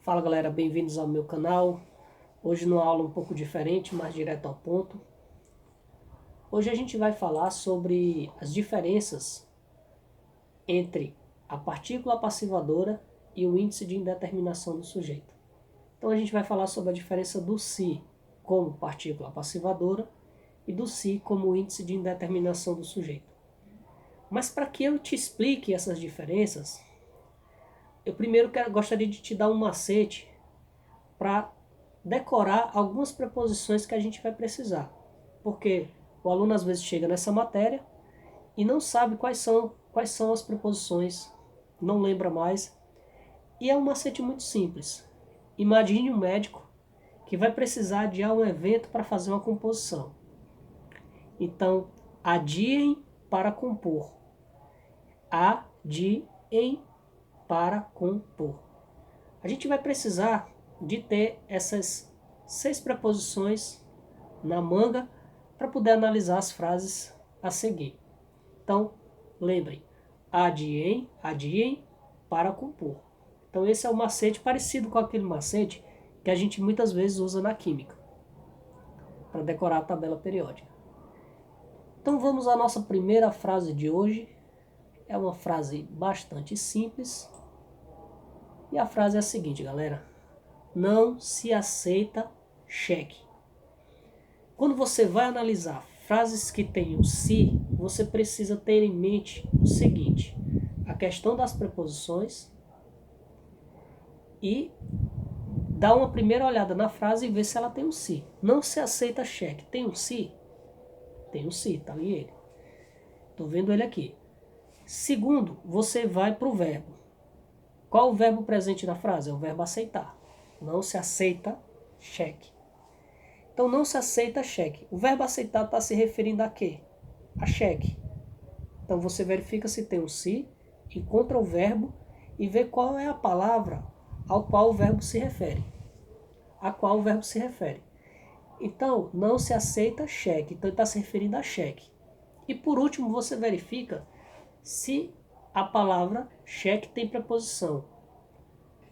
Fala galera, bem-vindos ao meu canal. Hoje numa aula um pouco diferente, mais direto ao ponto. Hoje a gente vai falar sobre as diferenças entre a partícula passivadora e o índice de indeterminação do sujeito. Então a gente vai falar sobre a diferença do si como partícula passivadora e do si como índice de indeterminação do sujeito. Mas para que eu te explique essas diferenças, eu primeiro gostaria de te dar um macete para decorar algumas preposições que a gente vai precisar. Porque o aluno às vezes chega nessa matéria e não sabe quais são as preposições, não lembra mais. E é um macete muito simples. Imagine um médico que vai precisar adiar um evento para fazer uma composição. Então, adiem para compor. Adiem para compor. A gente vai precisar de ter essas 6 preposições na manga para poder analisar as frases a seguir. Então, lembrem, adiem para compor. Então esse é o macete parecido com aquele macete que a gente muitas vezes usa na química, para decorar a tabela periódica. Então vamos à nossa primeira frase de hoje. É uma frase bastante simples. E a frase é a seguinte, galera. Não se aceita cheque. Quando você vai analisar frases que têm o se, você precisa ter em mente o seguinte: a questão das preposições e dar uma primeira olhada na frase e ver se ela tem um se. Não se aceita cheque. Tem um se? Tem um se, tá ali ele. Estou vendo ele aqui. Segundo, você vai para o verbo. Qual o verbo presente na frase? É o verbo aceitar. Não se aceita cheque. Então não se aceita cheque. O verbo aceitar está se referindo a quê? A cheque. Então você verifica se tem um se, encontra o verbo e vê qual é a palavra ao qual o verbo se refere. A qual o verbo se refere. Então não se aceita cheque. Então ele está se referindo a cheque. E por último você verifica se a palavra cheque tem preposição.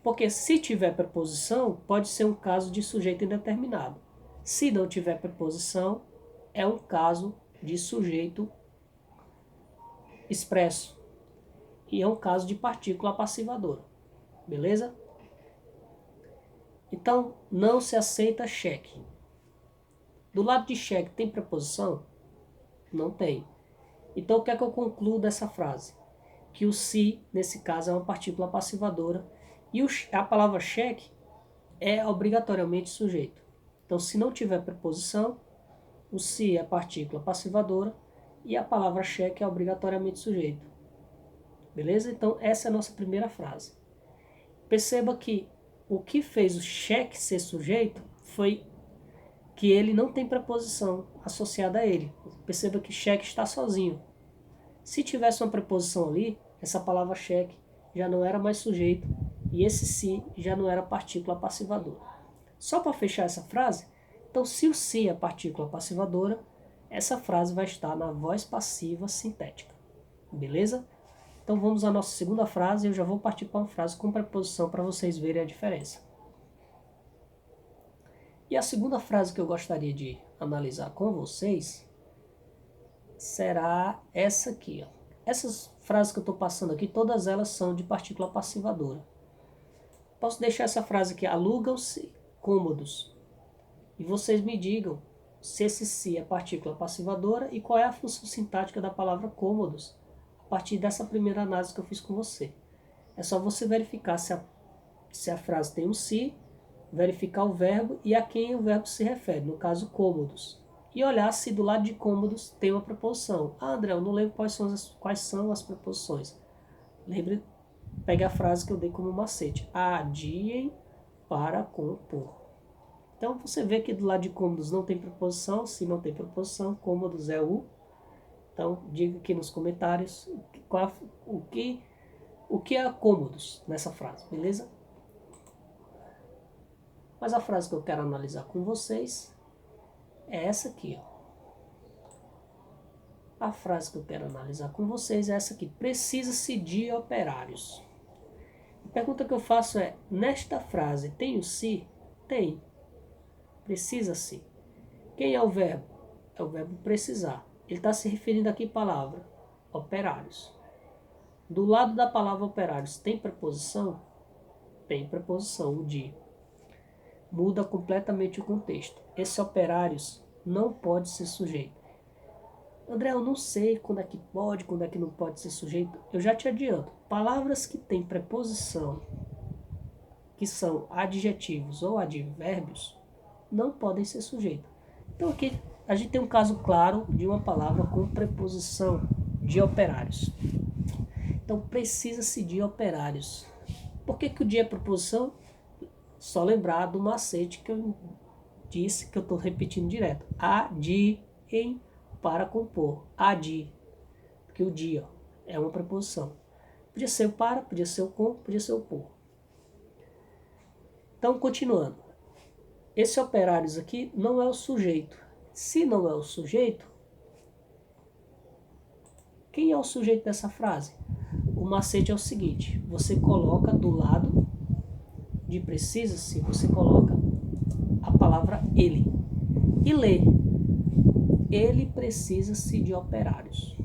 Porque se tiver preposição, pode ser um caso de sujeito indeterminado. Se não tiver preposição, é um caso de sujeito expresso. E é um caso de partícula passivadora. Beleza? Então, não se aceita cheque. Do lado de cheque tem preposição? Não tem. Então, o que é que eu concluo dessa frase? Que o se, nesse caso, é uma partícula passivadora. E a palavra cheque é obrigatoriamente sujeito. Então, se não tiver preposição, o se é partícula passivadora e a palavra cheque é obrigatoriamente sujeito. Beleza? Então, essa é a nossa primeira frase. Perceba que o que fez o cheque ser sujeito foi que ele não tem preposição associada a ele. Perceba que cheque está sozinho. Se tivesse uma preposição ali, essa palavra cheque já não era mais sujeito e esse se já não era partícula passivadora. Só para fechar essa frase, então se o se é partícula passivadora, essa frase vai estar na voz passiva sintética. Beleza? Então vamos à nossa segunda frase e eu já vou partir para uma frase com preposição para vocês verem a diferença. E a segunda frase que eu gostaria de analisar com vocês será essa aqui. Ó. Essas frases que eu estou passando aqui, todas elas são de partícula passivadora. Posso deixar essa frase aqui, alugam-se cômodos. E vocês me digam se esse se é partícula passivadora e qual é a função sintática da palavra cômodos a partir dessa primeira análise que eu fiz com você. É só você verificar se a frase tem um se, verificar o verbo e a quem o verbo se refere, no caso cômodos. E olhar se do lado de cômodos tem uma preposição. Ah, André, eu não lembro quais são as preposições. Lembre, pegue a frase que eu dei como macete. Adiem para compor. Então você vê que do lado de cômodos não tem preposição. Se não tem preposição, cômodos é o. Então diga aqui nos comentários o que é cômodos nessa frase, beleza? Mas a frase que eu quero analisar com vocês é essa aqui. Ó. A frase que eu quero analisar com vocês é essa aqui. Precisa-se de operários. pergunta que eu faço é, nesta frase tem o se? Tem. Precisa-se. Quem é o verbo? É o verbo precisar. Ele está se referindo aqui à palavra operários. Do lado da palavra operários tem preposição? Tem preposição, o de. Muda completamente o contexto. Esse operários não pode ser sujeito. André, eu não sei quando é que pode, quando é que não pode ser sujeito. Eu já te adianto. Palavras que têm preposição, que são adjetivos ou advérbios, não podem ser sujeitos. Então aqui a gente tem um caso claro de uma palavra com preposição de operários. Então precisa-se de operários. Por que o de é preposição? Só lembrar do macete que eu disse, que eu estou repetindo direto. A, de, em, para compor. A, de. Porque o de é uma preposição. Podia ser o para, podia ser o com, podia ser o por. Então, continuando. Esse operários aqui não é o sujeito. Se não é o sujeito, quem é o sujeito dessa frase? O macete é o seguinte, você coloca do lado de precisa-se, você coloca a palavra ele. E lê. Ele precisa-se de operários.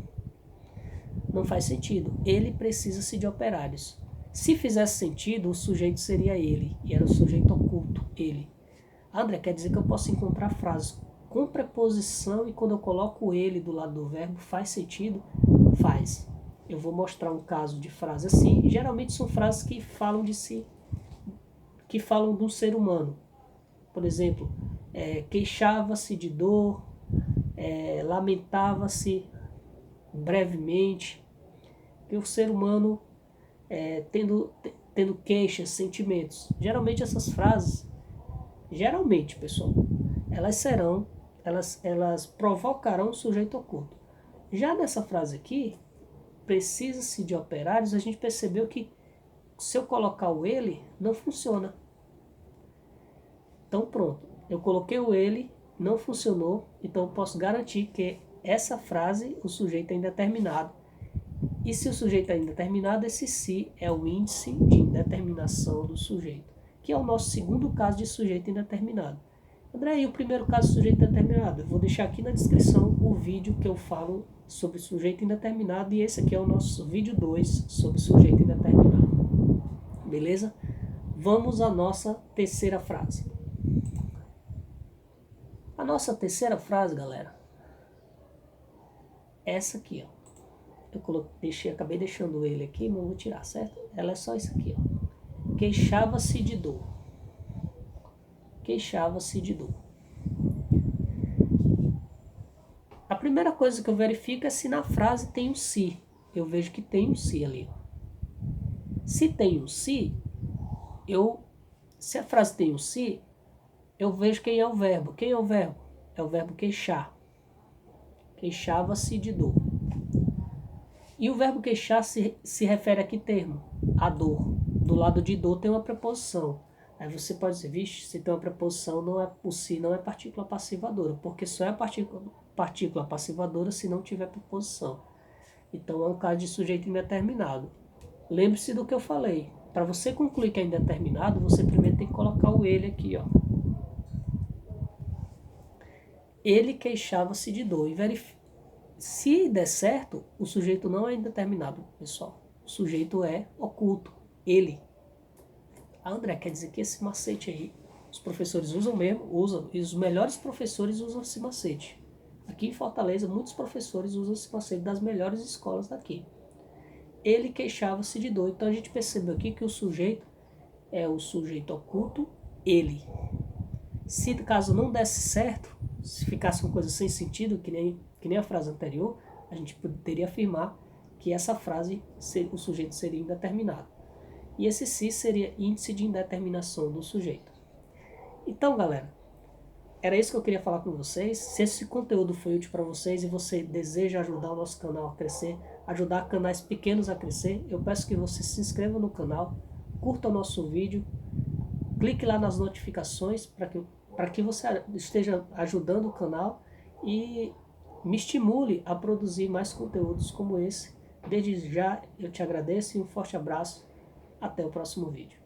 Não faz sentido. Ele precisa-se de operários. Se fizesse sentido, o sujeito seria ele. E era o sujeito oculto, ele. André, quer dizer que eu posso encontrar frases com preposição e quando eu coloco ele do lado do verbo, faz sentido? Faz. Eu vou mostrar um caso de frase assim. Geralmente são frases que falam de si, que falam do ser humano. Por exemplo, queixava-se de dor, lamentava-se brevemente, que o ser humano tendo queixas, sentimentos. Geralmente essas frases, pessoal, elas provocarão o sujeito oculto. Já nessa frase aqui, precisa-se de operários, a gente percebeu que se eu colocar o ele, não funciona. Então pronto, eu coloquei o ele, não funcionou, então eu posso garantir que essa frase, o sujeito é indeterminado. E se o sujeito é indeterminado, esse se é o índice de indeterminação do sujeito, que é o nosso segundo caso de sujeito indeterminado. André, e o primeiro caso de sujeito indeterminado? Eu vou deixar aqui na descrição o vídeo que eu falo sobre sujeito indeterminado, e esse aqui é o nosso vídeo 2 sobre sujeito indeterminado. Beleza? Vamos à nossa terceira frase. A nossa terceira frase, galera, essa aqui, ó. Acabei deixando ele aqui, mas vou tirar, certo? Ela é só isso aqui, ó. Queixava-se de dor. Queixava-se de dor. A primeira coisa que eu verifico é se na frase tem um se. Eu vejo que tem um se ali, ó. Se tem um se, se a frase tem um se, eu vejo quem é o verbo. Quem é o verbo? É o verbo queixar. Queixava-se de dor. E o verbo queixar se refere a que termo? A dor. Do lado de dor tem uma preposição. Aí você pode dizer, vixe, se tem uma preposição, o se não é partícula passivadora, porque só é partícula passivadora se não tiver preposição. Então é um caso de sujeito indeterminado. Lembre-se do que eu falei. Para você concluir que é indeterminado, você primeiro tem que colocar o ele aqui, ó. Ele queixava-se de dor. E se der certo, o sujeito não é indeterminado, pessoal. O sujeito é oculto. Ele. André, quer dizer que esse macete aí, os professores usam mesmo, e os melhores professores usam esse macete. Aqui em Fortaleza, muitos professores usam esse macete das melhores escolas daqui. Ele queixava-se de dor. Então a gente percebeu aqui que o sujeito é o sujeito oculto, ele. Se caso não desse certo, se ficasse uma coisa sem sentido, que nem a frase anterior, a gente poderia afirmar que essa frase, o sujeito seria indeterminado. E esse se seria índice de indeterminação do sujeito. Então, galera, era isso que eu queria falar com vocês. Se esse conteúdo foi útil para vocês e você deseja ajudar o nosso canal a crescer, ajudar canais pequenos a crescer, eu peço que você se inscreva no canal, curta o nosso vídeo, clique lá nas notificações para que você esteja ajudando o canal e me estimule a produzir mais conteúdos como esse. Desde já eu te agradeço e um forte abraço. Até o próximo vídeo.